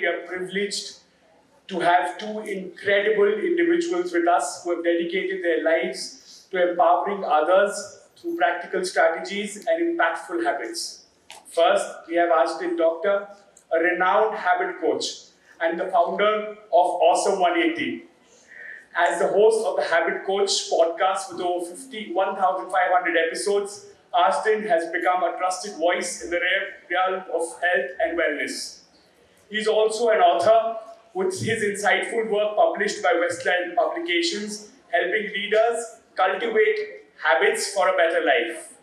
we are privileged to have two incredible individuals with us who have dedicated their lives to empowering others through practical strategies and impactful habits. First, we have Ashdin Doctor, a renowned habit coach and the founder of Awesome 180. As the host of the Habit Coach podcast with over 1,500 episodes, Ashdin has become a trusted voice in the realm of health and wellness. He is also an author with his insightful work published by Westland Publications, helping leaders cultivate habits for a better life.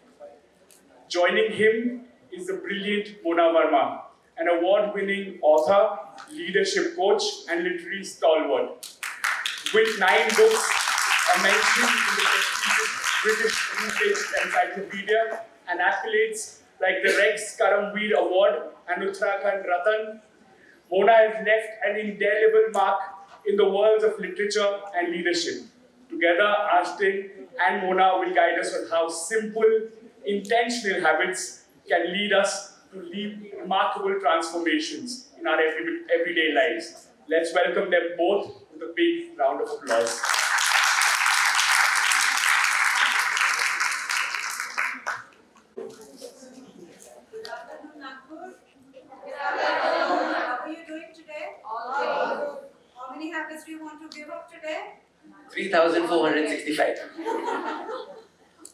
Joining him is the brilliant Mona Verma, an award-winning author, leadership coach, and literary stalwart. With 9 books, a mention in the prestigious British English Encyclopedia, and accolades like the Rex Karamveer Award and Uttarakhand Ratan, Mona has left an indelible mark in the worlds of literature and leadership. Together, Ashdin and Mona will guide us on how simple, intentional habits can lead us to remarkable transformations in our everyday lives. Let's welcome them both with a big round of applause. Good afternoon, Nagpur. How are you doing today? All good. How many habits do you want to give up today? 3,465.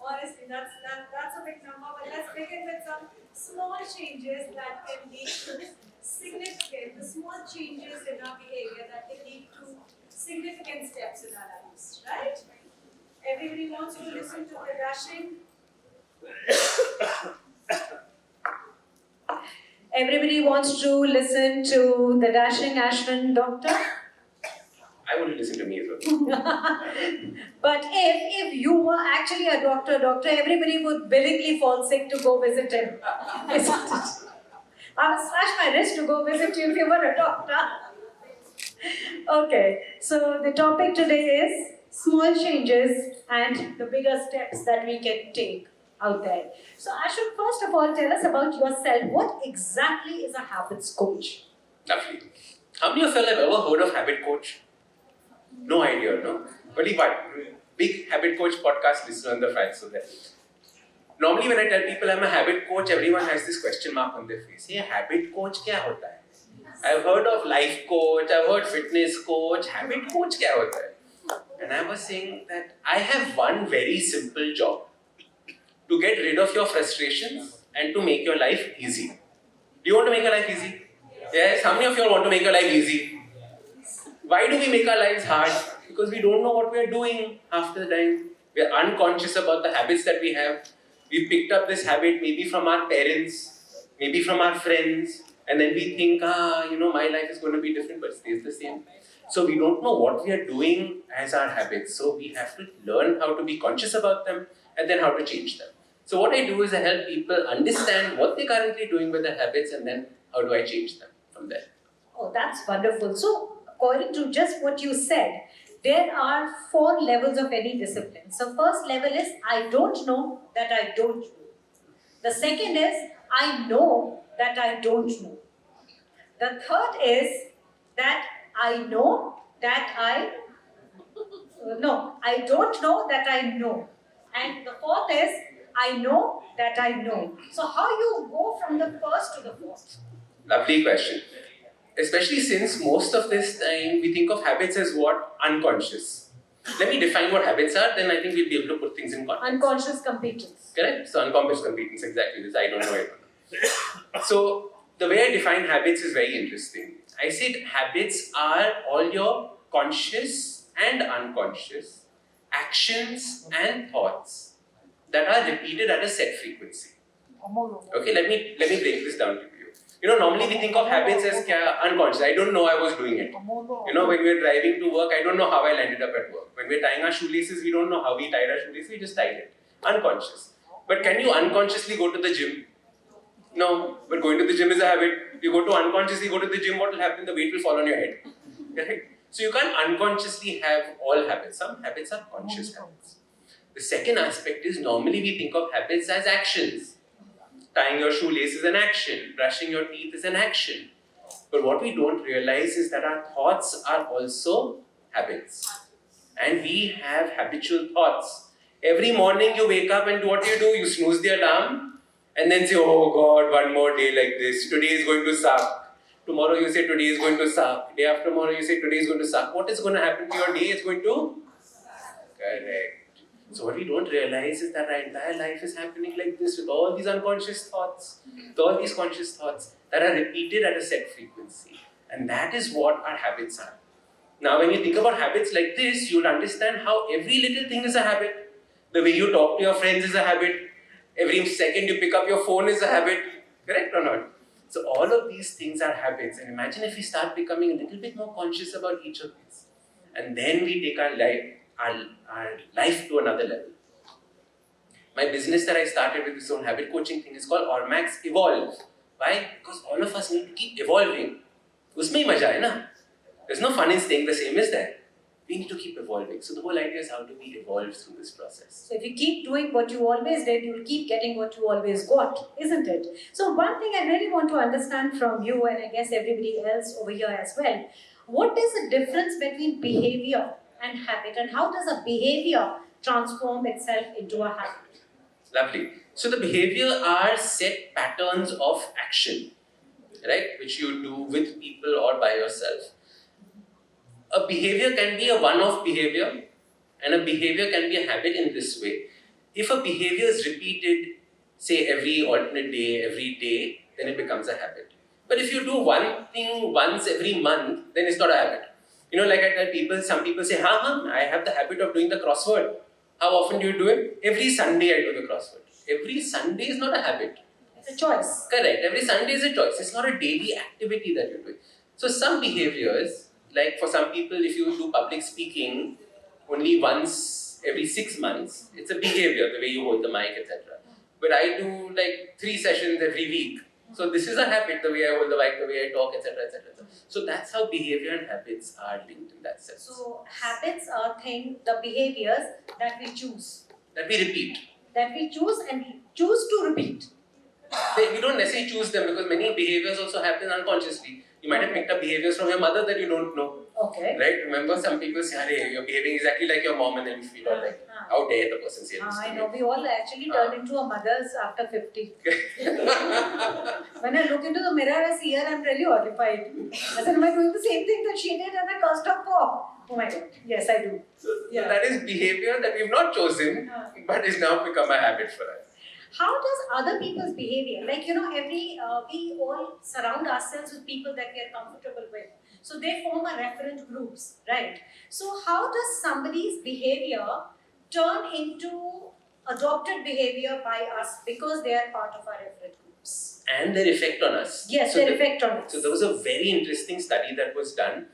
Honestly, that's a big number, but let's begin with some small changes that can lead to the small changes in our behavior that can lead to significant steps in our lives, right? Everybody wants to listen to the dashing. Everybody wants to listen to the dashing Ashdin Doctor. I want to listen to me as well. But if you were actually a doctor, everybody would willingly fall sick to go visit him. Isn't it? I would slash my wrist to go visit you if you were a doctor. Okay, so the topic today is small changes and the bigger steps that we can take out there. So I should first of all tell us about yourself. What exactly is a habits coach? Lovely. How many of you have ever heard of Habit Coach? No idea, no? Only one. Big Habit Coach podcast listener on the front. So that. Normally when I tell people I'm a habit coach, everyone has this question mark on their face. Hey, habit coach kya hota hai? I've heard of life coach, I've heard fitness coach, habit coach kya hota hai? And I was saying that I have one very simple job. To get rid of your frustrations and to make your life easy. Do you want to make your life easy? Yes? How many of you all want to make your life easy? Why do we make our lives hard? Because we don't know what we are doing half the time. We are unconscious about the habits that we have. We picked up this habit maybe from our parents, maybe from our friends, and then we think, my life is going to be different, but it stays the same. So we don't know what we are doing as our habits. So we have to learn how to be conscious about them and then how to change them. So what I do is I help people understand what they're currently doing with their habits and then how do I change them from there. Oh, that's wonderful. So, according to just what you said, there are 4 levels of any discipline. So, first level is I don't know that I don't know. The second is I know that I don't know. The third is that I know that I don't know that I know. And the fourth is I know that I know. So how you go from the first to the fourth? Lovely question. Especially since most of this time we think of habits as what? Unconscious. Let me define what habits are, then I think we'll be able to put things in context. Unconscious competence. Correct? So unconscious competence, exactly this. I don't know it. So the way I define habits is very interesting. I said habits are all your conscious and unconscious actions and thoughts that are repeated at a set frequency. Okay, let me break this down to you. Normally we think of habits as unconscious. I don't know I was doing it. When we're driving to work, I don't know how I landed up at work. When we're tying our shoelaces, we don't know how we tied our shoelaces, we just tied it. Unconscious. But can you unconsciously go to the gym? No, but going to the gym is a habit. You go to unconsciously go to the gym, what will happen? The weight will fall on your head. Correct? So you can't unconsciously have all habits. Some habits are conscious habits. The second aspect is normally we think of habits as actions. Tying your shoelace is an action. Brushing your teeth is an action. But what we don't realize is that our thoughts are also habits. And we have habitual thoughts. Every morning you wake up and what do? You snooze the alarm and then say, oh God, one more day like this. Today is going to suck. Tomorrow you say today is going to suck. Day after tomorrow you say today is going to suck. What is going to happen to your day? It's going to correct. So what we don't realize is that our entire life is happening like this with all these unconscious thoughts, with all these conscious thoughts that are repeated at a set frequency. And that is what our habits are. Now when you think about habits like this, you'll understand how every little thing is a habit. The way you talk to your friends is a habit. Every second you pick up your phone is a habit. Correct or not? So all of these things are habits. And imagine if we start becoming a little bit more conscious about each of these. And then we take our life to another level. My business that I started with this own habit coaching thing is called Ormax Evolve. Why? Because all of us need to keep evolving. Usme hi maja hai na? There's no fun in staying the same, is there? We need to keep evolving. So the whole idea is how do we evolve through this process. So if you keep doing what you always did, you'll keep getting what you always got, isn't it? So one thing I really want to understand from you, and I guess everybody else over here as well, what is the difference between behavior and habit, and how does a behavior transform itself into a habit? Lovely. So the behavior are set patterns of action, right, which you do with people or by yourself. A behavior can be a one-off behavior, and a behavior can be a habit in this way. If a behavior is repeated, say every alternate day, every day, then it becomes a habit. But if you do one thing once every month, then it's not a habit. You know, like I tell people, some people say, I have the habit of doing the crossword. How often do you do it? Every Sunday I do the crossword. Every Sunday is not a habit. It's a choice. Correct. Every Sunday is a choice. It's not a daily activity that you're doing. So some behaviors, like for some people, if you do public speaking only once every 6 months, it's a behavior, the way you hold the mic, etc. But I do like 3 sessions every week. So this is a habit, the way I hold the mic, the way I talk, etc., etc. So that's how behavior and habits are linked in that sense. So habits are the behaviors that we choose. That we repeat. That we choose and choose to repeat. We don't necessarily choose them because many behaviors also happen unconsciously. You might have picked up behaviors from your mother that you don't know. Okay. Right? Remember, some people say, "Hey, you're behaving exactly like your mom," and then you feel all like, how dare the person say this? I know, we all actually turn into our mothers after 50. When I look into the mirror, I see her, I'm really horrified. I said, am I doing the same thing that she did and I cursed her for? Oh my God, yes, I do. So that is behavior that we've not chosen, but is now become a habit for us. How does other people's behavior, like, we all surround ourselves with people that we are comfortable with. So they form a referent groups, right? So how does somebody's behavior turn into adopted behavior by us because they are part of our referent groups? And their effect on us. Yes, their effect on us. So there was a very interesting study that was done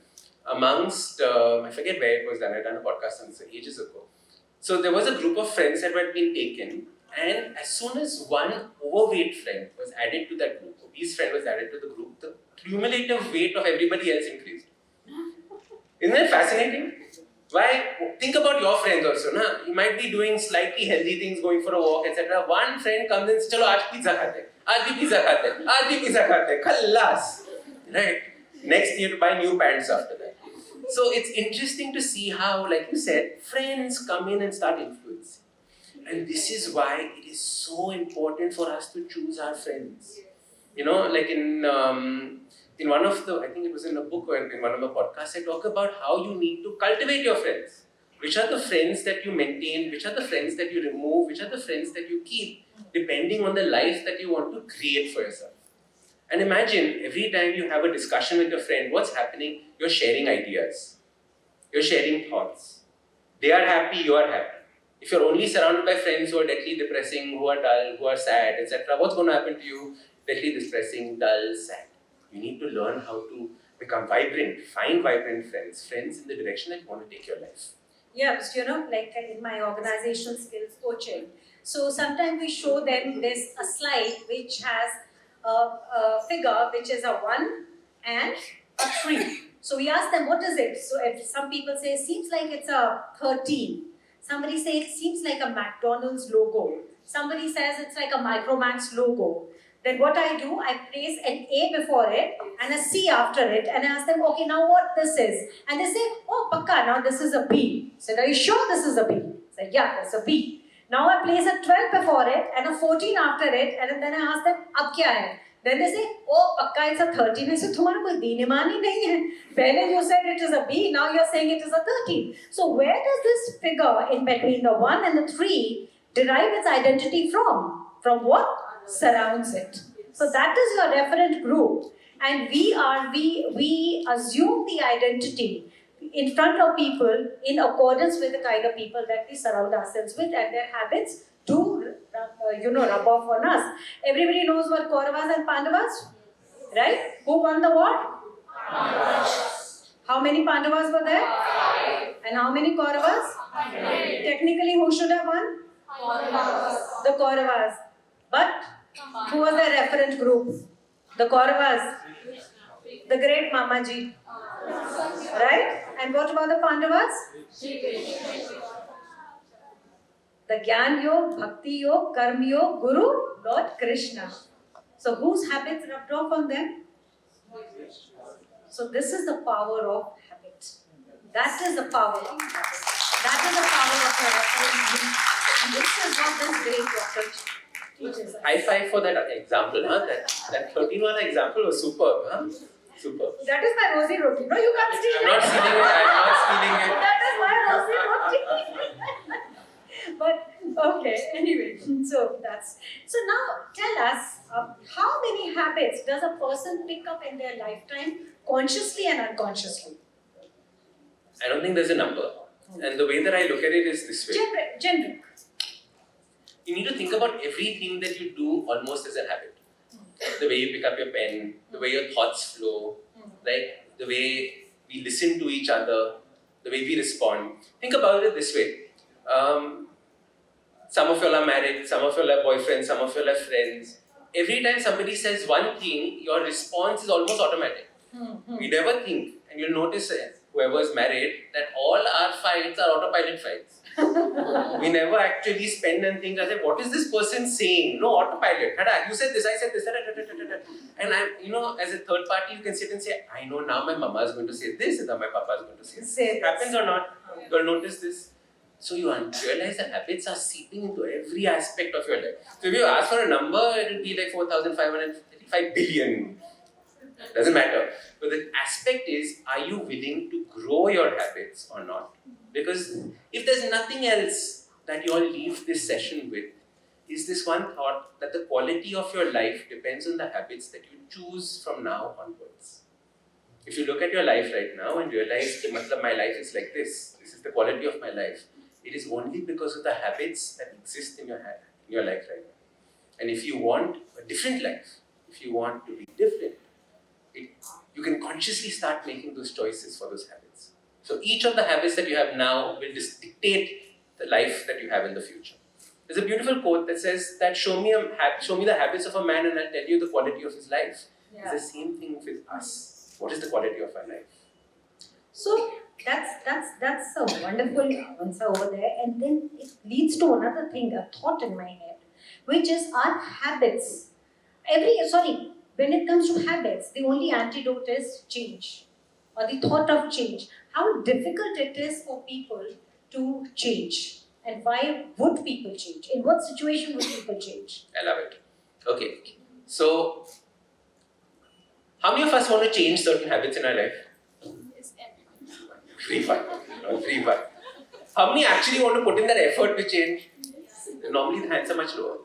amongst, I forget where it was done, I done a podcast on this ages ago. So there was a group of friends that had been taken, and as soon as one overweight friend was added to that group, obese friend was added to the group, the cumulative weight of everybody else increased. Isn't that fascinating? Why? Think about your friends also. Na? You might be doing slightly healthy things, going for a walk, etc. One friend comes and says, "Chalo, aaj pizza khate. Aaj bhi pizza khate. Aaj bhi pizza khate. Khalas." Right? Next you have to buy new pants after that. So it's interesting to see how, like you said, friends come in and start influencing. And this is why it is so important for us to choose our friends. You know, like in one of the, I think it was in a book or in one of the podcasts, I talk about how you need to cultivate your friends. Which are the friends that you maintain, which are the friends that you remove, which are the friends that you keep, depending on the life that you want to create for yourself. And imagine, every time you have a discussion with your friend, what's happening? You're sharing ideas. You're sharing thoughts. They are happy, you are happy. If you're only surrounded by friends who are deadly depressing, who are dull, who are sad, etc., what's going to happen to you? Deadly depressing, dull, sad. You need to learn how to become vibrant, find vibrant friends in the direction that you want to take your life. Yeah, so, like in my organizational skills coaching, so sometimes we show them this a slide which has a figure which is a 1 and a 3. So we ask them, what is it? So if some people say, it seems like it's a 13. Somebody says, it seems like a McDonald's logo. Somebody says it's like a Micromax logo. then what I do, I place an A before it and a C after it, and I ask them, okay, now what this is? And they say, oh, pakka, now this is a B. I said, are you sure this is a B? I said, yeah, that's a B. Now I place a 12 before it and a 14 after it, and then I ask them, ab kya hai? Then they say, oh, pakka, it's a 13. I said, tumhara koi dinimani nahi hai. Pehle you said it is a B, now you're saying it is a 13. So where does this figure in between the 1 and the 3 derive its identity from? From what surrounds it. So that is your referent group, and we assume the identity in front of people in accordance with the kind of people that we surround ourselves with, and their habits do rub off on us. Everybody knows what Kauravas and Pandavas, right? Who won the war? Pandavas. How many Pandavas were there? 5. And how many Kauravas? 100. Technically, who should have won? Kauravas. The Kauravas. But who was the referent group? The Kauravas. The great Mamaji. Right? And what about the Pandavas? The Gyan Yoga, Bhakti Yoga, Karma Yoga, Guru, Lord Krishna. So whose habits rubbed off on them? So this is the power of habit. That is the power of habit. That is the power of the reference group. And this is what this great doctor teaches us. High five for that example, huh? That 13-1 example was superb, huh? Superb. That is my rosy roti. No, you can't steal I'm not stealing it. I'm not stealing it. That is my rosy roti. But okay, anyway. So now tell us, how many habits does a person pick up in their lifetime, consciously and unconsciously? I don't think there's a number. And the way that I look at it is this way. Generic. You need to think about everything that you do almost as a habit. The way you pick up your pen, the way your thoughts flow, like the way we listen to each other, the way we respond. Think about it this way. Some of you all are married, some of you all have boyfriends, some of you all have friends. Every time somebody says one thing, your response is almost automatic. We never think, and you'll notice whoever is married, that all our fights are autopilot fights. We never actually spend and think, I say, what is this person saying? No, autopilot. You said this, I said this. And as a third party, you can sit and say, I know now my mama is going to say this, and now my papa is going to say this. It happens or not? You'll notice this. So you realize that habits are seeping into every aspect of your life. So if you ask for a number, it will be like 4,535 billion. Doesn't matter. But the aspect is, are you willing to grow your habits or not? Because if there's nothing else that you all leave this session with, is this one thought that the quality of your life depends on the habits that you choose from now onwards. If you look at your life right now and realize, my life is like this is the quality of my life, it is only because of the habits that exist in your life right now. And if you want a different life, if you want to be different, you can consciously start making those choices for those habits. So each of the habits that you have now will dictate the life that you have in the future. There's a beautiful quote that says that show me the habits of a man and I'll tell you the quality of his life. Yeah. It's the same thing with us. What is the quality of our life? So that's a wonderful answer over there, and then it leads to another thing, a thought in my head, which is our habits. When it comes to habits, the only antidote is change, or the thought of change. How difficult it is for people to change, and why would people change? In what situation would people change? I love it. Okay, so how many of us want to change certain habits in our life? Free fun. How many actually want to put in that effort to change? Normally the hands are much lower.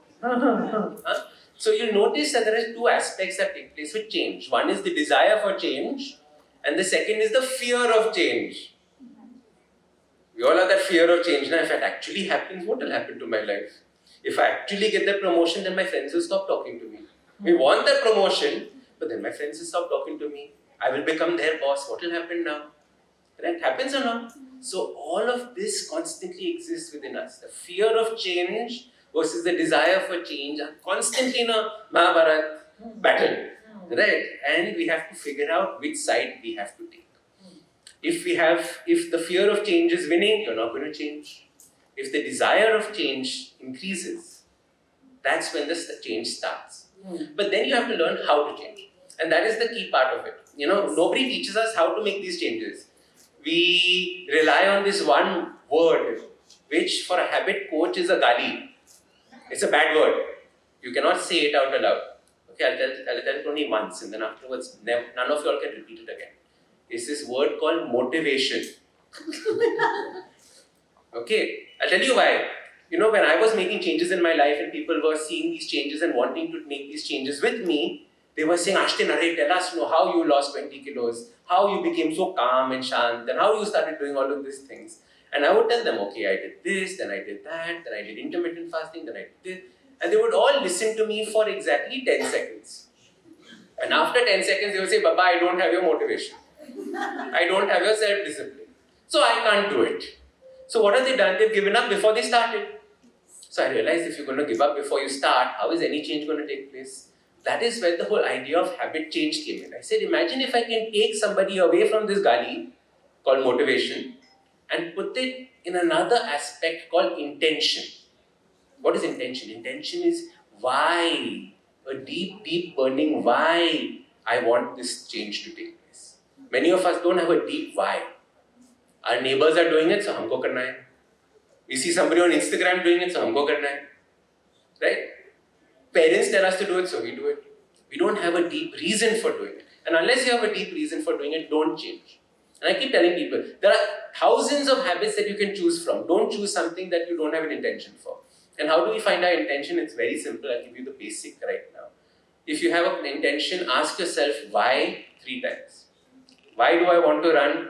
So you'll notice that there are two aspects that take place with change. One is the desire for change, and the second is the fear of change. We all have that fear of change. Now, if it actually happens, what will happen to my life? If I actually get that promotion, then my friends will stop talking to me. We want that promotion, but then my friends will stop talking to me. I will become their boss. What will happen now? That happens or not? So all of this constantly exists within us. The fear of change versus the desire for change are constantly in a Mahabharata battle. Right? And we have to figure out which side we have to take. If the fear of change is winning, you're not going to change. If the desire of change increases, that's when the change starts. But then you have to learn how to change. And that is the key part of it. Nobody teaches us how to make these changes. We rely on this one word, which for a habit coach is a gali. It's a bad word. You cannot say it out aloud. Okay, I'll tell it only once, and then afterwards, none of you all can repeat it again. It's this word called motivation. Okay, I'll tell you why. When I was making changes in my life and people were seeing these changes and wanting to make these changes with me, they were saying, Ashdin, tell us how you lost 20 kilos, how you became so calm and shant, and how you started doing all of these things. And I would tell them, okay, I did this, then I did that, then I did intermittent fasting, then I did this. And they would all listen to me for exactly 10 seconds. And after 10 seconds, they would say, Baba, I don't have your motivation. I don't have your self-discipline. So I can't do it. So what have they done? They've given up before they started. So I realized if you're going to give up before you start, how is any change going to take place? That is where the whole idea of habit change came in. I said, imagine if I can take somebody away from this gali called motivation and put it in another aspect called intention. What is intention? Intention is why, a deep, deep burning why I want this change to take place. Many of us don't have a deep why. Our neighbors are doing it, so humko karna hai. We see somebody on Instagram doing it, so humko karna hai. Right? Parents tell us to do it, so we do it. We don't have a deep reason for doing it. And unless you have a deep reason for doing it, don't change. And I keep telling people, there are thousands of habits that you can choose from. Don't choose something that you don't have an intention for. And how do we find our intention? It's very simple. I'll give you the basic right now. If you have an intention, ask yourself why 3 times. Why do I want to run?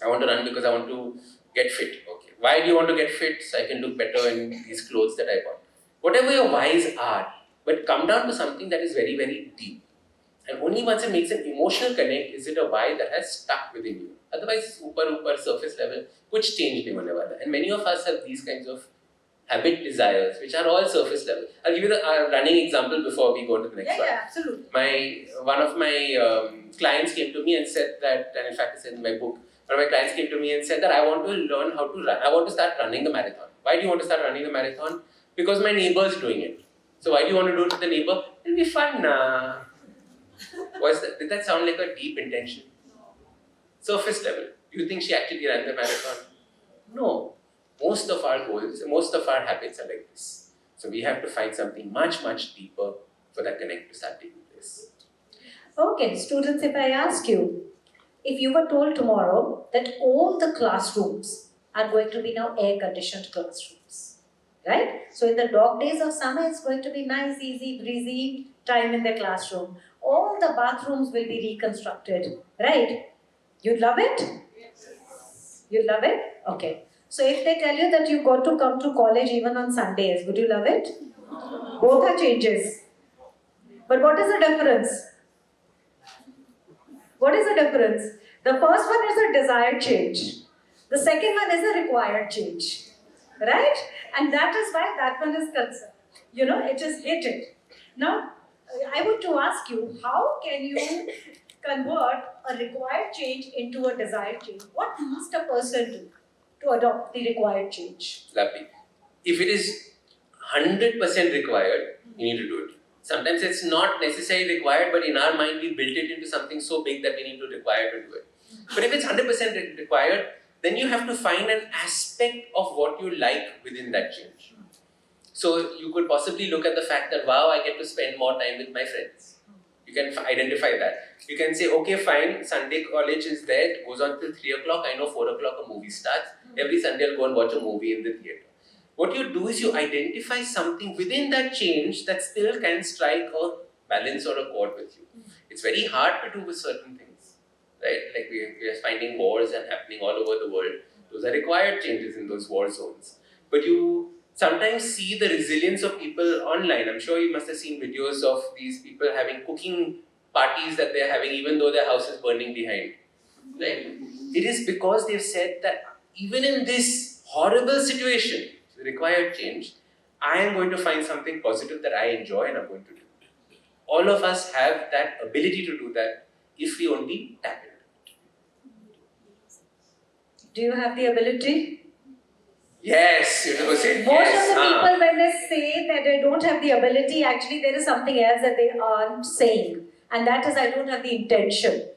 I want to run because I want to get fit. Okay. Why do you want to get fit? So I can look better in these clothes that I bought. Whatever your whys are, but come down to something that is very, very deep. And only once it makes an emotional connect is it a why that has stuck within you. Otherwise, upar, surface level, kuch change nahi hone wala. And many of us have these kinds of habit desires, which are all surface level. I'll give you the running example before we go to the next one. Yeah, absolutely. One of my clients came to me and said that, and in fact it's in my book, one of my clients came to me and said that I want to learn how to run. I want to start running the marathon. Why do you want to start running the marathon? Because my neighbor is doing it. So why do you want to do it with the neighbor? It'll be fun, nah. Did that sound like a deep intention? Surface level. Do you think she actually ran the marathon? No. Most of our goals, most of our habits are like this. So we have to find something much, much deeper for that connect to start taking place. Okay, students, if I ask you, if you were told tomorrow that all the classrooms are going to be now air-conditioned classrooms, right? So in the dog days of summer, it's going to be nice, easy, breezy time in the classroom. All the bathrooms will be reconstructed, right? You'd love it? Yes. You'd love it? Okay. So if they tell you that you got to come to college even on Sundays, would you love it? Both are changes. But what is the difference? What is the difference? The first one is a desired change. The second one is a required change. Right? And that is why that one is concerned. It is hated. Now, I want to ask you, how can you convert a required change into a desired change? What must a person do to adopt the required change? Lovely. If it is 100% required, you need to do it. Sometimes it's not necessarily required, but in our mind we built it into something so big that we need to require to do it. But if it's 100% required, then you have to find an aspect of what you like within that change. So you could possibly look at the fact that, wow, I get to spend more time with my friends. You can identify that. You can say, okay, fine, Sunday college is there, it goes on till 3 o'clock, I know 4 o'clock a movie starts. Every Sunday I'll go and watch a movie in the theatre. What you do is you identify something within that change that still can strike a balance or a chord with you. It's very hard to do with certain things, right? Like we are finding wars and happening all over the world. Those are required changes in those war zones. But you sometimes see the resilience of people online. I'm sure you must have seen videos of these people having cooking parties that they're having even though their house is burning behind. Right? It is because they've said that even in this horrible situation, required change, I am going to find something positive that I enjoy and I'm going to do. All of us have that ability to do that if we only tap into it. Do you have the ability? Yes, you have to go say Most Yes, of the people, when they say that they don't have the ability, actually there is something else that they aren't saying, and that is I don't have the intention.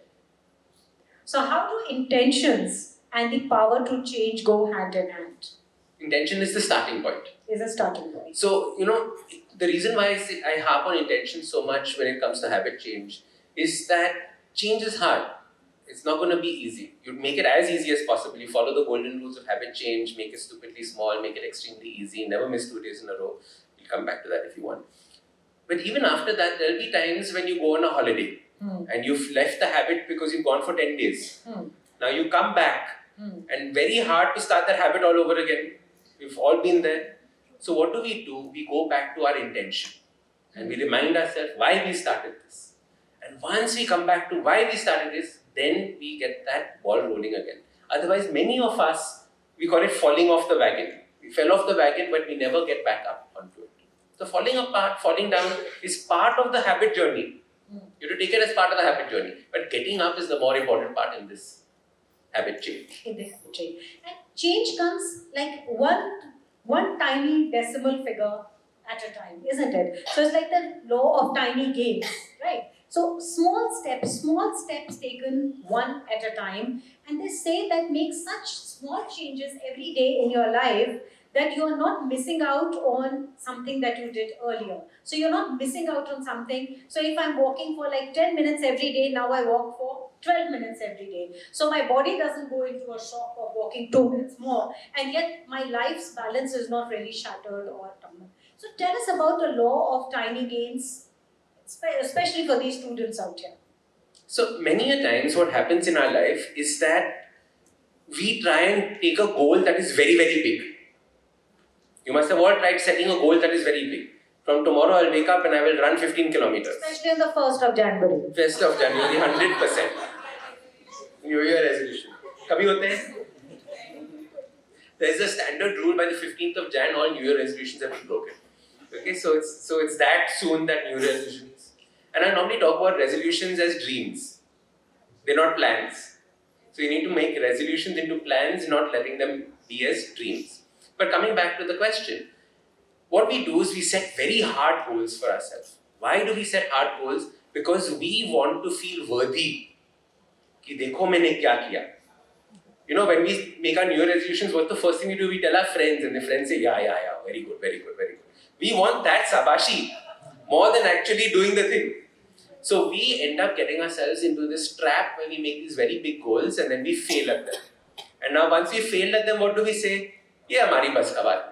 So how do intentions and the power to change go hand in hand? Intention is the starting point. Is a starting point. So, the reason why I harp on intention so much when it comes to habit change is that change is hard. It's not going to be easy. You make it as easy as possible. You follow the golden rules of habit change, make it stupidly small, make it extremely easy, never miss 2 days in a row. We'll come back to that if you want. But even after that, there'll be times when you go on a holiday and you've left the habit because you've gone for 10 days. Now you come back and very hard to start that habit all over again. We've all been there. So what do? We go back to our intention and we remind ourselves why we started this. And once we come back to why we started this, then we get that ball rolling again. Otherwise, many of us, we call it falling off the wagon. We fell off the wagon, but we never get back up onto it. So falling down is part of the habit journey. You have to take it as part of the habit journey. But getting up is the more important part in this habit change. In the habit change. And change comes like one tiny decimal figure at a time, isn't it? So it's like the law of tiny gains, right? So small steps taken one at a time, and they say that make such small changes every day in your life that you are not missing out on something that you did earlier. So you're not missing out on something. So if I'm walking for like 10 minutes every day, now I walk for 12 minutes every day. So my body doesn't go into a shock of walking 2 minutes more, and yet my life's balance is not really shattered or tumbled. So tell us about the law of tiny gains, especially for these students out here. So many a times what happens in our life is that we try and take a goal that is very, very big. You must have all tried setting a goal that is very big. From tomorrow I'll wake up and I will run 15 kilometers. Especially on the 1st of January. 1st of January, 100%. New Year resolution. Kabhi hote hain? There is a standard rule by the 15th of Jan, all New Year resolutions have been broken. Okay, so it's that soon that New Year resolutions. And I normally talk about resolutions as dreams. They're not plans. So you need to make resolutions into plans, not letting them be as dreams. But coming back to the question, what we do is we set very hard goals for ourselves. Why do we set hard goals? Because we want to feel worthy. Ki dekho maine kya kiya. When we make our New Year resolutions, what's the first thing we do? We tell our friends, and the friends say, yeah, very good. We want that sabashi more than actually doing the thing. So we end up getting ourselves into this trap where we make these very big goals and then we fail at them. And now once we fail at them, what do we say? Yeah, hamari bas ka baat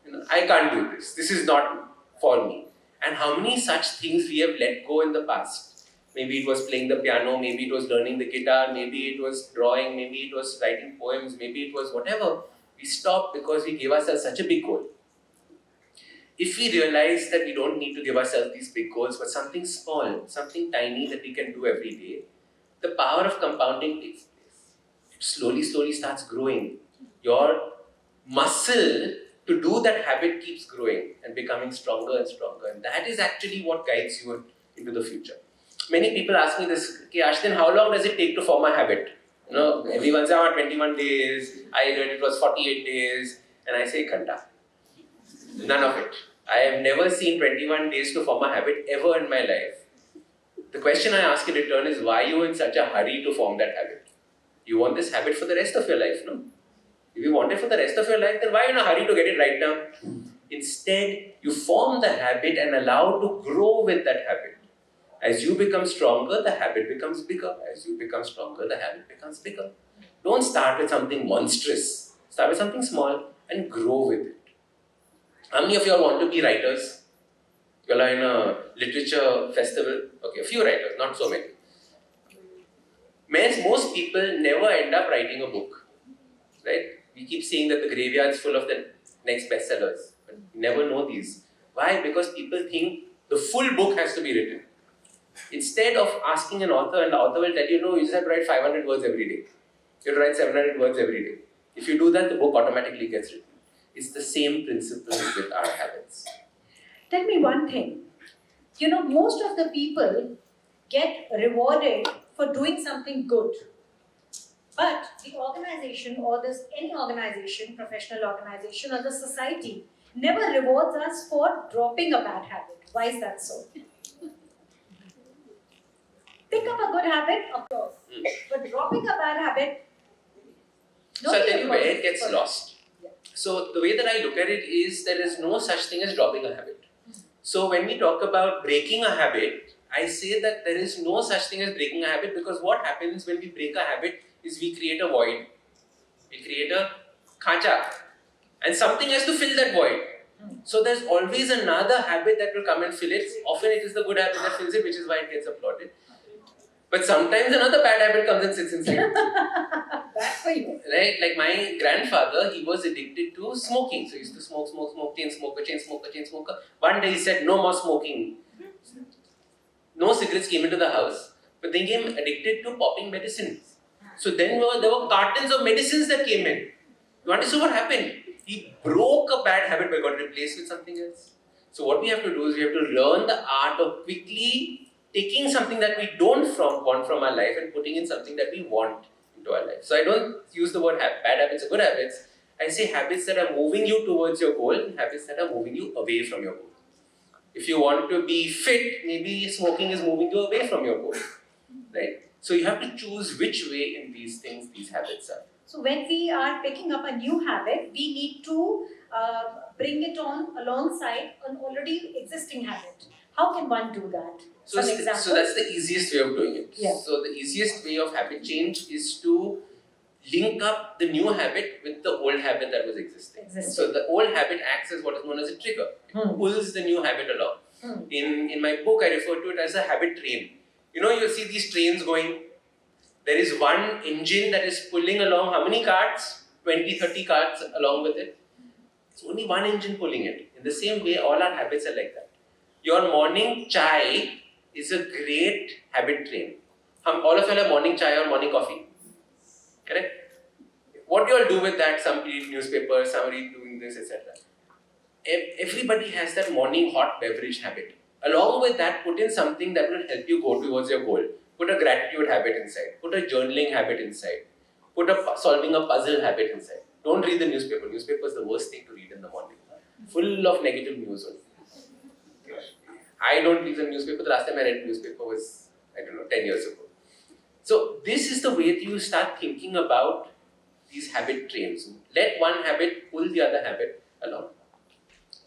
nahi. I can't do this. This is not for me. And how many such things we have let go in the past? Maybe it was playing the piano, maybe it was learning the guitar, maybe it was drawing, maybe it was writing poems, maybe it was whatever. We stopped because we gave ourselves such a big goal. If we realize that we don't need to give ourselves these big goals, but something small, something tiny that we can do every day, the power of compounding takes place. It slowly starts growing. Your muscle to do that habit keeps growing and becoming stronger and stronger. And that is actually what guides you into the future. Many people ask me this, okay, Ashdin, how long does it take to form a habit? Everyone says, 21 days, I read it was 48 days, and I say, Khanda. None of it. I have never seen 21 days to form a habit ever in my life. The question I ask in return is, why are you in such a hurry to form that habit? You want this habit for the rest of your life, no? If you want it for the rest of your life, then why are you in a hurry to get it right now? Instead, you form the habit and allow to grow with that habit. As you become stronger, the habit becomes bigger. As you become stronger, the habit becomes bigger. Don't start with something monstrous. Start with something small and grow with it. How many of you all want to be writers? You all are in a literature festival. Okay, a few writers, not so many. Most people never end up writing a book. Right? We keep saying that the graveyard is full of the next bestsellers. But we never know these. Why? Because people think the full book has to be written. Instead of asking an author, and the author will tell you, no, you just have to write 500 words every day. You have to write 700 words every day. If you do that, the book automatically gets written. It's the same principle with our habits. Tell me one thing. Most of the people get rewarded for doing something good. But the organization or any organization, professional organization or the society never rewards us for dropping a bad habit. Why is that so? Pick up a good habit, of course. But dropping a bad habit, So I'll tell you where it gets for lost. Yeah. So the way that I look at it is there is no such thing as dropping a habit. So when we talk about breaking a habit, I say that there is no such thing as breaking a habit, because what happens when we break a habit is we create a void. We create a khacha. And something has to fill that void. So there's always another habit that will come and fill it. Often it is the good habit that fills it, which is why it gets applauded. But sometimes another bad habit comes and sits inside. Bad for you. Right? Like my grandfather, he was addicted to smoking. So he used to smoke, chain smoker. One day he said, no more smoking. No cigarettes came into the house. But then he became addicted to popping medicines. So then there were cartons of medicines that came in. You understand what happened? He broke a bad habit but got replaced with something else. So what we have to do is we have to learn the art of quickly taking something that we don't want from our life and putting in something that we want into our life. So I don't use the word bad habits or good habits. I say habits that are moving you towards your goal and habits that are moving you away from your goal. If you want to be fit, maybe smoking is moving you away from your goal. Right? So you have to choose which way in these things these habits are. So when we are picking up a new habit, we need to bring it on alongside an already existing habit. How can one do that? So, Some examples? so that's the easiest way of doing it. Yeah. So the easiest way of habit change is to link up the new habit with the old habit that was existing. So the old habit acts as what is known as a trigger. It pulls the new habit along. In my book, I refer to it as a habit train. You know, you see these trains going. There is one engine that is pulling along how many carts? 20, 30 carts along with it. It's only one engine pulling it. In the same way, all our habits are like that. Your morning chai is a great habit train. All of you have morning chai or morning coffee. Correct? What do you all do with that? Some read newspapers, some read doing this, etc. Everybody has that morning hot beverage habit. Along with that, put in something that will help you go towards your goal. Put a gratitude habit inside. Put a journaling habit inside. Put a solving a puzzle habit inside. Don't read the newspaper. Newspaper is the worst thing to read in the morning. Full of negative news only. I don't read the newspaper. The last time I read the newspaper was, 10 years ago. So this is the way that you start thinking about these habit trains. Let one habit pull the other habit along.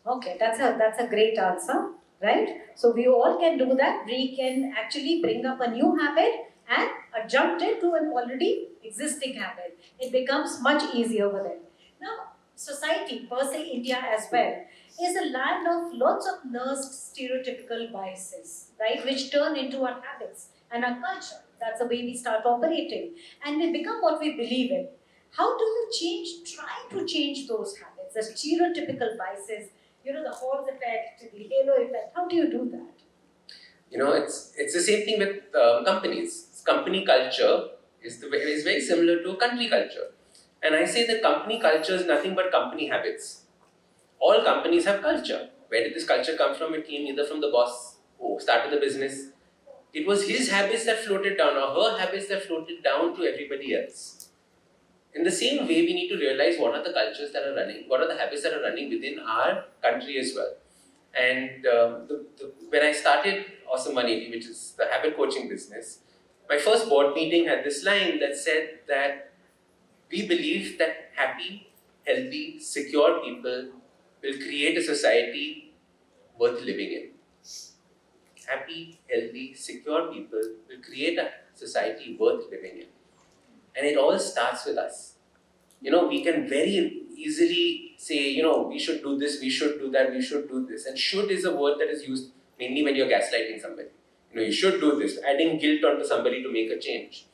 Okay, that's a great answer, right? So we all can do that. We can actually bring up a new habit and adjunct it to an already existing habit. It becomes much easier for them. Now, society, per se India as well, is a land of lots of nursed stereotypical biases, right? Which turn into our habits and our culture. That's the way we start operating. And we become what we believe in. How do you try to change those habits, the stereotypical biases, the horse effect, the halo effect? How do you do that? It's the same thing with companies. Company culture is very similar to country culture. And I say that company culture is nothing but company habits. All companies have culture. Where did this culture come from? It came either from the boss who started the business. It was his habits that floated down, or her habits that floated down to everybody else. In the same way, we need to realize what are the cultures that are running, what are the habits that are running within our country as well. And when I started Awesome 180, which is the habit coaching business, my first board meeting had this line that said that we believe that happy, healthy, secure people will create a society worth living in. Happy, healthy, secure people will create a society worth living in. And it all starts with us. We can very easily say, we should do this, we should do that, we should do this. And should is a word that is used mainly when you're gaslighting somebody. You should do this, adding guilt onto somebody to make a change.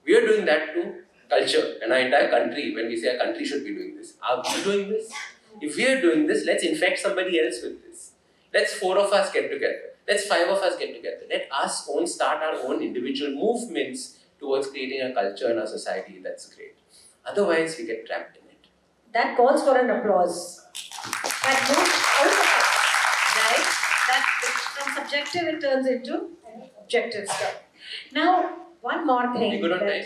We are doing that to culture and our entire country when we say our country should be doing this. Are we doing this? If we are doing this, let's infect somebody else with this. Let's 4 of us get together. Let's 5 of us get together. Let us start our own individual movements towards creating a culture in our society that's great. Otherwise, we get trapped in it. That calls for an applause. That moves out of us, right? That from subjective it turns into objective stuff. Now, one more thing. You good on time?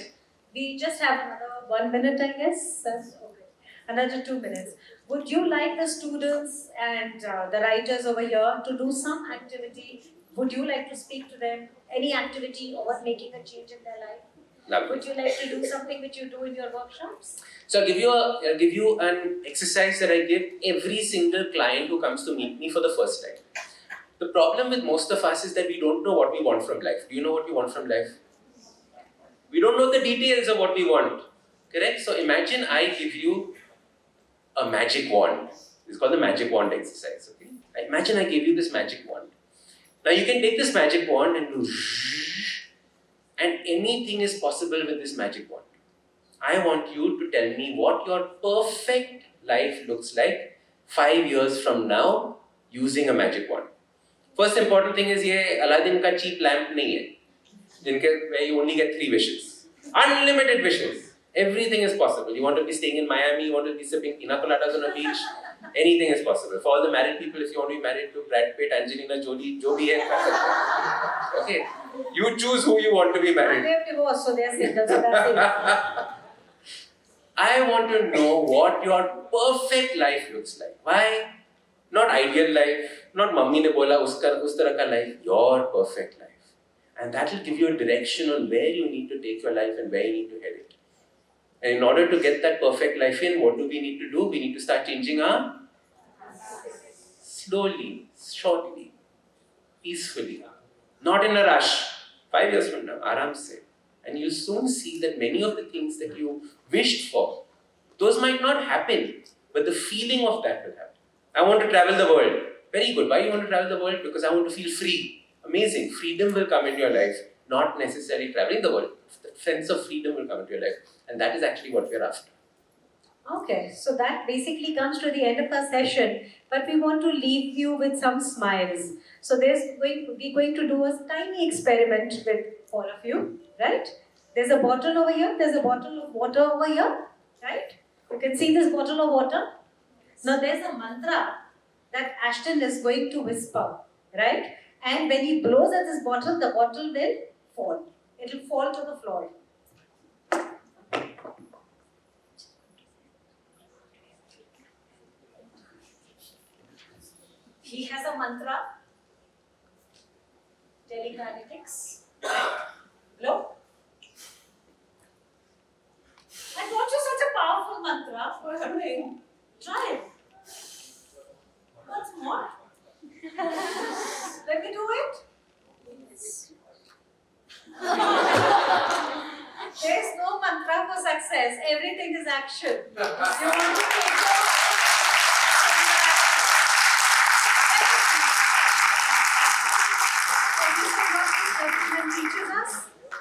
We just have another 1 minute, I guess. Okay. Another 2 minutes. Would you like the students and the writers over here to do some activity? Would you like to speak to them? Any activity or making a change in their life? Lovely. Would you like to do something which you do in your workshops? So I'll give you an exercise that I give every single client who comes to meet me for the first time. The problem with most of us is that we don't know what we want from life. Do you know what we want from life? We don't know the details of what we want. Correct? So imagine I give you a magic wand. It's called the magic wand exercise. Okay? Imagine I gave you this magic wand. Now you can take this magic wand and do and anything is possible with this magic wand. I want you to tell me what your perfect life looks like 5 years from now using a magic wand. First important thing is ये Aladdin का cheap lamp नहीं है, where you only get 3 wishes. Unlimited wishes. Everything is possible. You want to be staying in Miami, you want to be sipping pina coladas on a beach, anything is possible. For all the married people, if you want to be married to Brad Pitt, Angelina Jolie, जो भी है कर सकते हैं. Okay, you choose who you want to be married. They have divorced, so they are single, so that's it. I want to know what your perfect life looks like. Why? Not ideal life, not mummy ne bola us tarah ka life, your perfect life. And that will give you a direction on where you need to take your life and where you need to head it. And in order to get that perfect life in, what do we need to do? We need to start changing our slowly, shortly, peacefully, not in a rush. 5 years from now, aram se. And you soon see that many of the things that you wished for, those might not happen, but the feeling of that will happen. I want to travel the world. Very good. Why do you want to travel the world? Because I want to feel free. Amazing. Freedom will come into your life, not necessarily traveling the world. The sense of freedom will come into your life. And that is actually what we are after. Okay, so that basically comes to the end of our session, but we want to leave you with some smiles. So we're going to do a tiny experiment with all of you, right? There's a bottle over here, there's a bottle of water over here, right? You can see this bottle of water. Now there's a mantra that Ashdin is going to whisper, right? And when he blows at this bottle, the bottle will fall. It will fall to the floor. He has a mantra. Telekinetics. Blow. I got you such a powerful mantra. Try it. Once more. Let me do it. There is no mantra for success. Everything is action. You want to take teaches us.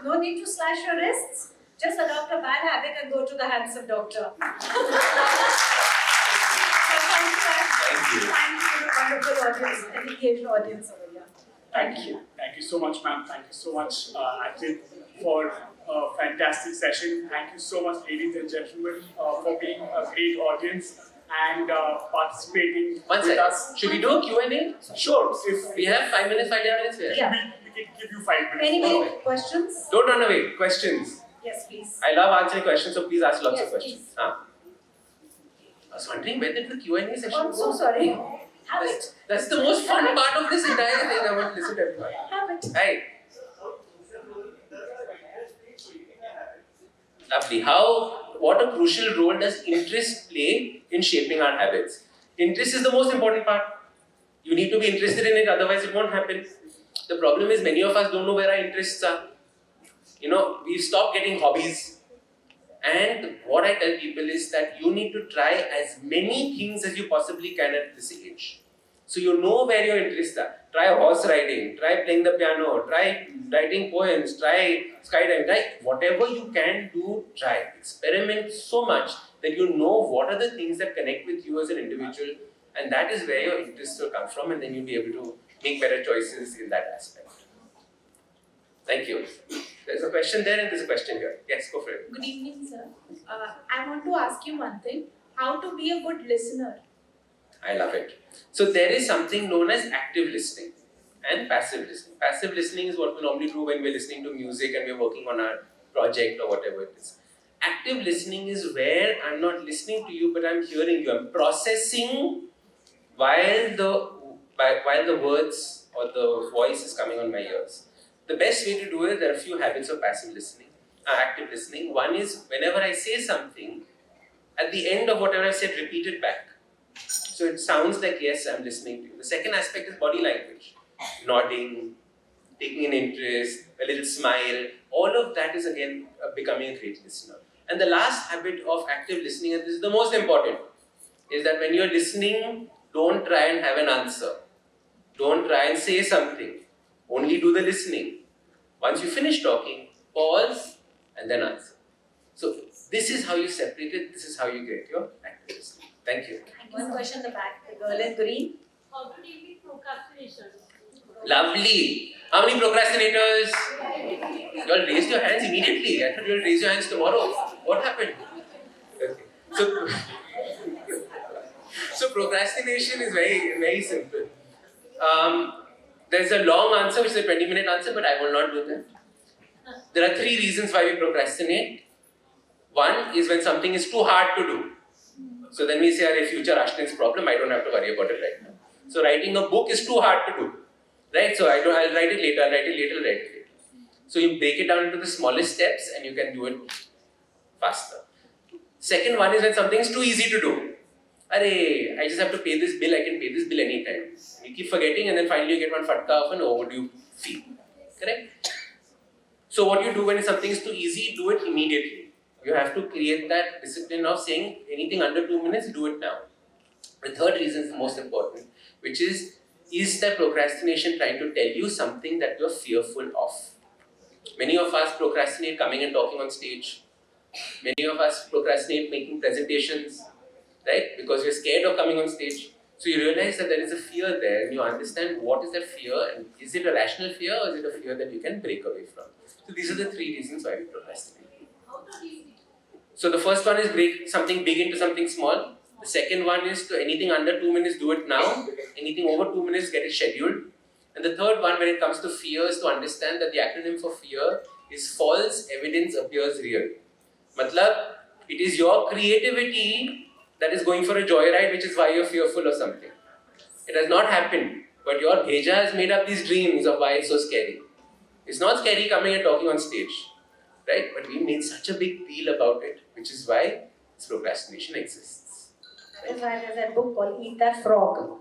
No need to slash your wrists. Just adopt a bad habit and go to the handsome doctor. Thank you. Thank you, wonderful audience, an engaged audience over here. Thank you. Thank you so much, ma'am. Thank you so much, Ashdin, for a fantastic session. Thank you so much, ladies and gentlemen, for being a great audience and participating with us. Should we do a Q&A? Sure. If We have 5 minutes, 10 minutes here. Yeah. we can give you 5 minutes. Any questions? Don't run away. Questions. Yes, please. I love answering questions, so please ask lots Yes, of questions. I was wondering where did the Q&A session I'm so go? sorry. Have it. That's the most fun part of this entire thing. I want to listen to everyone. Have it. Right. Lovely. What a crucial role does interest play in shaping our habits? Interest is the most important part. You need to be interested in it, otherwise it won't happen. The problem is many of us don't know where our interests are. We've stopped getting hobbies. And what I tell people is that you need to try as many things as you possibly can at this age. So you know where your interests are. Try horse riding, try playing the piano, try writing poems, try skydiving, try whatever you can do, try. Experiment so much that you know what are the things that connect with you as an individual, and that is where your interests will come from, and then you'll be able to make better choices in that aspect. Thank you. There's a question there and there's a question here. Yes, go for it. Good evening, sir. I want to ask you one thing. How to be a good listener? I love it. So there is something known as active listening and passive listening. Passive listening is what we normally do when we're listening to music and we're working on our project or whatever it is. Active listening is where I'm not listening to you, but I'm hearing you. I'm processing while the words or the voice is coming on my ears. The best way to do it, there are a few habits of passive listening, active listening. One is whenever I say something, at the end of whatever I said, repeat it back. So it sounds like, yes, I'm listening to you. The second aspect is body language. Nodding, taking an interest, a little smile. All of that is again becoming a great listener. And the last habit of active listening, and this is the most important, is that when you're listening, don't try and have an answer. Don't try and say something. Only do the listening. Once you finish talking, pause and then answer. So this is how you separate it. This is how you get your active listening. Thank you. One question in the back, the girl in green. How to deal with procrastination? Lovely. How many procrastinators? You all raised your hands immediately. I thought you will raise your hands tomorrow. What happened? Okay. So procrastination is very, very simple. There's a long answer, which is a 20-minute answer, but I will not do that. There are 3 reasons why we procrastinate. One is when something is too hard to do. So then we say, future Ashdin's problem, I don't have to worry about it right now. So writing a book is too hard to do. Right? So I'll write it later. So you break it down into the smallest steps and you can do it faster. Second one is when something is too easy to do. I just have to pay this bill, I can pay this bill anytime. You keep forgetting and then finally you get one fatka of an overdue fee. Correct? So what you do when something is too easy, do it immediately. You have to create that discipline of saying anything under 2 minutes, do it now. The third reason is the most important, which is that procrastination trying to tell you something that you're fearful of? Many of us procrastinate coming and talking on stage. Many of us procrastinate making presentations, right? Because we're scared of coming on stage. So you realize that there is a fear there and you understand what is that fear and is it a rational fear or is it a fear that you can break away from? So these are the 3 reasons why we procrastinate. So the first one is break something big into something small. The second one is to anything under 2 minutes, do it now. Anything over 2 minutes, get it scheduled. And the third one, when it comes to fear, is to understand that the acronym for fear is false evidence appears real. Matlab, it is your creativity that is going for a joyride, which is why you're fearful of something. It has not happened, but your bheja has made up these dreams of why it's so scary. It's not scary coming and talking on stage, right? But we made such a big deal about it, which is why this procrastination exists. That's why there's that book called Eat That Frog.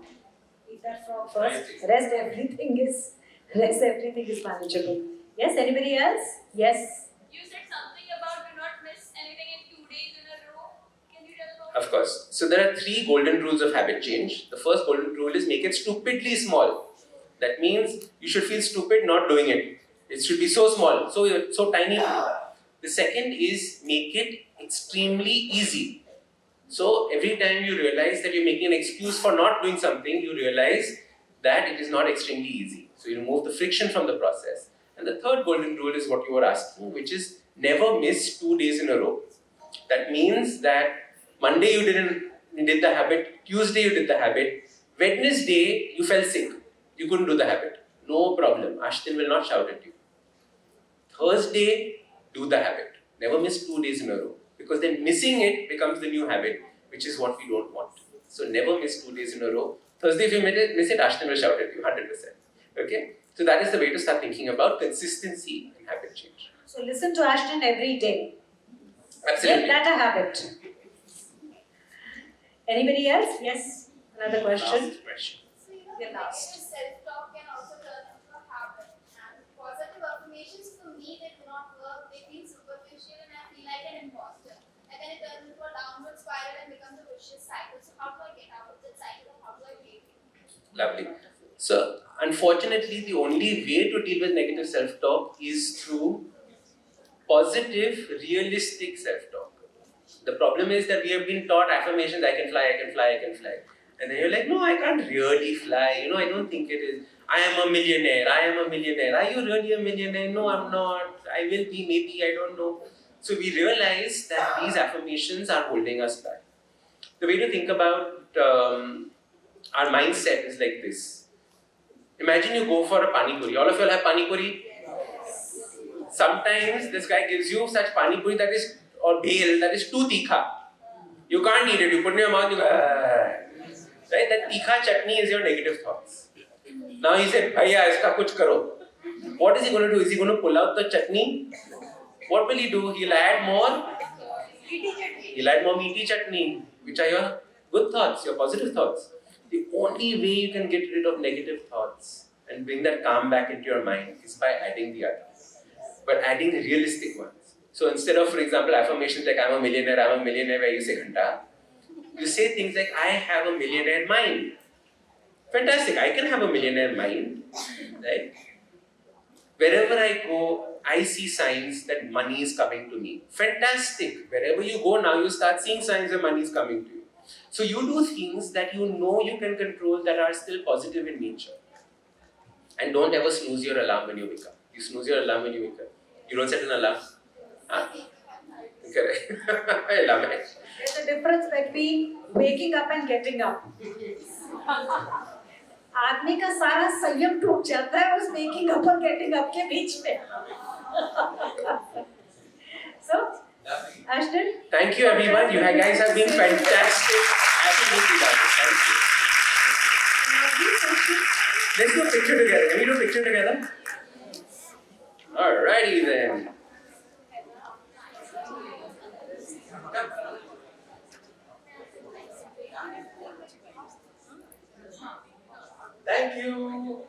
Eat that frog first. Rest everything is manageable. Yes, anybody else? Yes. You said something about do not miss anything in 2 days in a row. Can you tell about Of course. So there are 3 golden rules of habit change. The first golden rule is make it stupidly small. That means you should feel stupid not doing it. It should be so small, so tiny. The second is make it extremely easy. So every time you realize that you're making an excuse for not doing something, you realize that it is not extremely easy. So you remove the friction from the process. And the third golden rule is what you were asking, which is never miss 2 days in a row. That means that Monday you did the habit, Tuesday you did the habit, Wednesday you fell sick, you couldn't do the habit. No problem, Ashdin will not shout at you. Thursday, do the habit. Never miss 2 days in a row. Because then missing it becomes the new habit, which is what we don't want. So never miss 2 days in a row. Thursday, if you miss it, Ashdin will shout at you, 100%. Okay? So that is the way to start thinking about consistency and habit change. So listen to Ashdin every day. Absolutely. Make that a habit. Anybody else? Yes. Another question. Last question. So, Yeah, last. negative self-talk can also turn into a habit. And positive affirmations for me, they do not work. They feel superficial and I feel like an imposter. And then it turns into a downward spiral and becomes a vicious cycle. So how do I get out of that cycle and how do I break it? Lovely. So, unfortunately, the only way to deal with negative self-talk is through positive, realistic self-talk. The problem is that we have been taught affirmations, I can fly, I can fly, I can fly. And then you're like, no, I can't really fly. I don't think it is. I am a millionaire, I am a millionaire. Are you really a millionaire? No, I'm not. I will be, maybe, I don't know. So we realize that these affirmations are holding us back. The way to think about our mindset is like this. Imagine you go for a pani puri. All of you all have pani puri? Sometimes this guy gives you such pani puri that is or bhel that is too tikha. You can't eat it. You put it in your mouth, you go, right? That tikha chutney is your negative thoughts. Now he said, Bhaiya, iska kuch karo. What is he going to do? Is he going to pull out the chutney? What will he do? He'll add more. He'll add more meaty chutney, which are your good thoughts, your positive thoughts. The only way you can get rid of negative thoughts and bring that calm back into your mind is by adding the others. But adding the realistic ones. So instead of, for example, affirmations like I'm a millionaire, where you say ghanta, you say things like I have a millionaire mind. Fantastic, I can have a millionaire mind, right? Wherever I go, I see signs that money is coming to me. Fantastic. Wherever you go now, you start seeing signs that money is coming to you. So you do things that you know you can control that are still positive in nature. And don't ever snooze your alarm when you wake up. You snooze your alarm when you wake up. You don't set an alarm. Huh? Correct. Alarm. There's a difference between waking up and getting up. आदमी का सारा संयम टूट जाता है उस waking up और getting up के बीच में. So, Ashdin. Thank you everyone. You guys have been fantastic. Absolutely lovely. Thank you. Let's do a picture together. Can we do a picture together? Alrighty then. Thank you.